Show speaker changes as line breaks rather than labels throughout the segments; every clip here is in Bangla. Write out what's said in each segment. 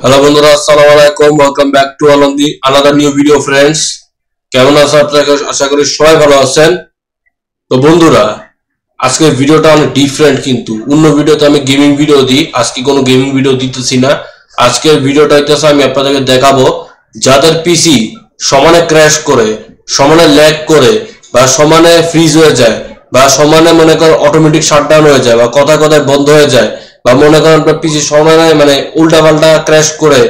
হ্যালো বন্ধুরা, আসসালামু আলাইকুম। Welcome back to another new video friends. কেমন আছেন আপনারা? আশা করি সবাই ভালো আছেন। তো বন্ধুরা, আজকের ভিডিওটা অনেক ডিফারেন্ট, কিন্তু অন্য ভিডিওতে আমি গেমিং ভিডিও দিই, আজকে কোনো গেমিং ভিডিও দিতেছি না। আজকের ভিডিওটা হইতেছে আমি আপনাদেরকে দেখাবো যাদের পিসি সমানে ক্র্যাশ করে, সমানে ল্যাগ করে, বা সমানে ফ্রিজ হয়ে যায়, বা সমানে মনে করেন অটোমেটিক শাটডাউন হয়ে যায়, বা কথায় কথায় বন্ধ হয়ে যায়, বা মনে করেন আপনার পিসি সমানে মানে উল্টাপাল্টা ক্র্যাশ করে,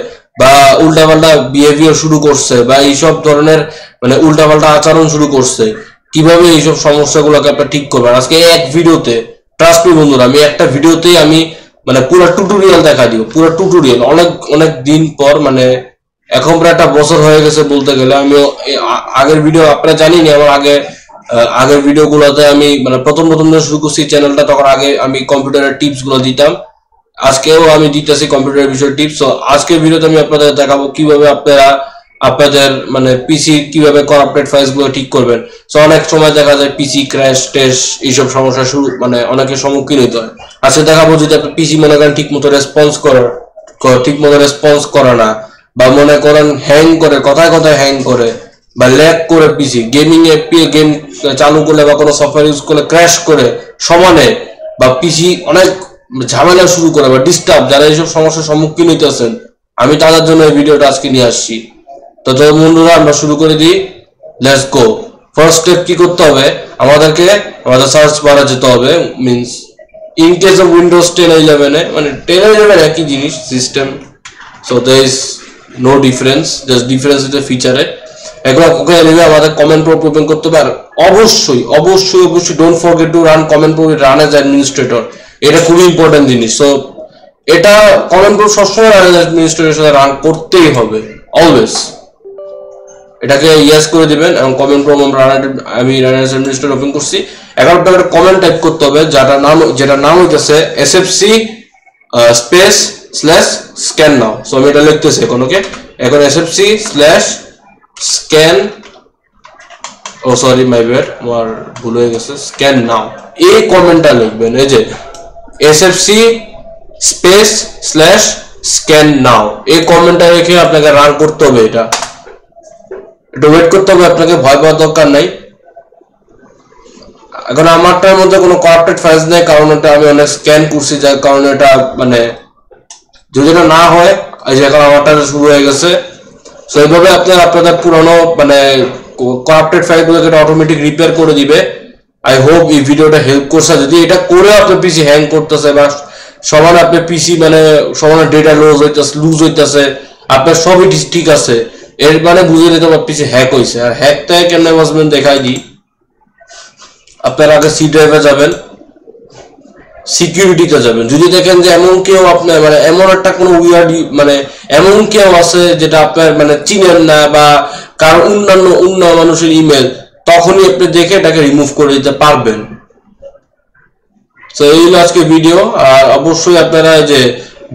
বা উল্টাপাল্টা বিহেভিয়ার শুরু করছে, বা এইসব ধরনের মানে উল্টাপাল্টা আচরণ শুরু করছে, কিভাবে এইসব সমস্যাগুলোকে আপনার ঠিক করবেন আজকে এক ভিডিওতে। ট্রাস্ট মি বন্ধুরা, আমি একটা ভিডিওতেই আমি মানে পুরো টিউটোরিয়াল দেখা দিব, পুরো টিউটোরিয়াল। অনেক অনেক দিন পর, মানে এখন প্রায় একটা বছর হয়ে গেছে বলতে গেলে। আমি আগের ভিডিও আপনারা জানিনি, আমার আগের ভিডিও গুলোতে আমি মানে প্রথম প্রথম শুরু করছি চ্যানেলটা, তখন আগে আমি কম্পিউটারের টিপস গুলো দিতাম। আজকেও আমি দিতেছি কম্পিউটারের বিষয়ে টিপস। তো আজকের ভিডিওতে আমি আপনাদের দেখাবো কিভাবে আপনারা আপনাদের মানে পিসি কিভাবে করাপ্টেড ফাইলস গুলো ঠিক করবেন। সো অনেক সময় দেখা যায় পিসি ক্র্যাশ টেশ এইসব সমস্যা শুরু মানে অনেকের সম্মুখীন হতে হয়। আজকে দেখাবো যদি আপনার পিসি মনে করেন ঠিক মতো রেসপন্স করে না, বা মনে করেন হ্যাং করে, কথায় কথায় হ্যাং করে, বা ল্যাগ করে, পিসি গেমিং এ গেম চালু করলে বা কোনো সফটওয়্যার ইউজ করলে ক্র্যাশ করে সমানে, বা পিসি অনেক ঝামেলা শুরু করে বা ডিস্টার্ব, যারা এইসব সমস্যার সম্মুখীন হইতেছেন, আমি তাদের জন্য এই ভিডিওটা আজকে নিয়ে আসছি। তো বন্ধুরা, আমরা শুরু করে দিই। Let's go. ফার্স্ট স্টেপ কি করতে হবে, আমাদের সার্চ বারে যেতে হবে। Means in case of Windows 10 11 মানে 10 11 একই জিনিস system. So there is no difference, just difference is ফিচারে। এখন ওকে নেবে আমাদের কমেন্ট প্রো ওপেন করতে হবে। আর অবশ্যই অবশ্যই অবশ্যই don't forget to run comment pro run as administrator. এটা খুবই ইম্পর্টেন্ট জিনিস। সো এটা কমেন্ট প্রো সবসময় রান অ্যাজ অ্যাডমিনিস্ট্রেটরের সাথে রান করতেই হবে, অলওয়েজ। এটাকে ইয়েস করে দিবেন এবং কমেন্ট প্রো আমি রান অ্যাজ অ্যাডমিনিস্ট্রেটর ওপেন করছি। এখন আপনাকে একটা কমেন্ট টাইপ করতে হবে, যেটার নাম হইতেছে sfc space slash scan now. So আমি এটা লিখতেছি এখন। ওকে, এখন sfc slash scan, oh sorry my bad, আমার ভুল হয়ে গেছে, স্ক্যান নাও। এই কমেন্টটা লিখবেন, এই যে sfc স্পেস স্ল্যাশ স্ক্যান নাও, এই কমেন্টটা রেখে আপনাকে রান করতে হবে। এটা ওয়েট করতে হবে, আপনাকে ভয় পাওয়ার দরকার নাই। এখন আমারটার মধ্যে কোনো করাপ্টেড ফাইলস নেই, কারণ এটা আমি অনেক স্ক্যান করছি, যার কারণে এটা মানে যদি এটা না হয়, এই যে এখন আমারটা শুরু হয়ে গেছে। সো এইভাবে আপনাদের পুরনো মানে করাপ্টেড ফাইলগুলোকে অটোমেটিক রিপেয়ার করে দিবে। আই হোপ এই ভিডিওটা হেল্প করছে। যদি এটা করে আপনার পিসি হ্যাং করতেছে, বা সমানে আপনার পিসি মানে সমানে ডেটা লুজ হইতেছে, আপনার সবই ঠিক আছে, এর মানে বুঝে নিতে হবে পিসি হ্যাক হয়েছে। আর হ্যাকটা কেমনে বুঝবেন দেখাই দিই। আপনারা আগে সি ড্রাইভে যাবেন, সিকিউরিটিতে যাবেন। যদি দেখেন যে এমন কেউ আপনার মানে এমন একটা কোনো উইয়ার্ড মানে এমন কেউ আছে যেটা আপনার মানে চিনেন না, বা কারো অন্য মানুষের ইমেল, তখনই আপনি দেখে এটাকে রিমুভ করে দিতে পারবেন। তো এই হলো আজকে ভিডিও। আর অবশ্যই আপনারা যে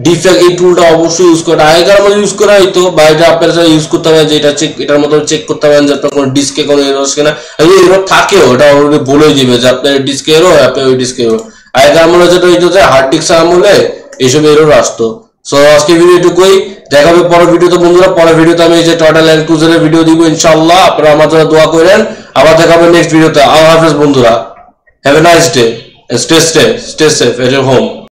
ডিফেক্ট এই টুলটা অবশ্যই ইউজ করে, আগেকার মধ্যে ইউজ করা হয়তো, বা এটা আপনারা ইউজ করতে হবে যে এটার মধ্যে চেক করতে পারেন যে আপনার কোনো ডিস্কে কোনো এরর আছে কিনা। এরর থাকেও, এটা অলরেডি বলে দিবে যে আপনার ডিস্কে এরর, আপনার ওই ডিস্কে এরর। আগেকার আমলে যেটা হইতো যে হার্ড ডিস্ক আমলে এইসব এরর আসতো। সো আজকে ভিডিও এটুকুই, দেখাবে পরের ভিডিওতে বন্ধুরা। পরের ভিডিওতে আমি এই যে টোটাল ল্যান্ড ক্রুজারের ভিডিও দিব ইনশাআল্লাহ। আপনারা আমার জন্য দোয়া করেন। আবার দেখাবে নেক্সট ভিডিওতে। আল্লাহ হাফেজ বন্ধুরা, have a nice day, stay safe at your home.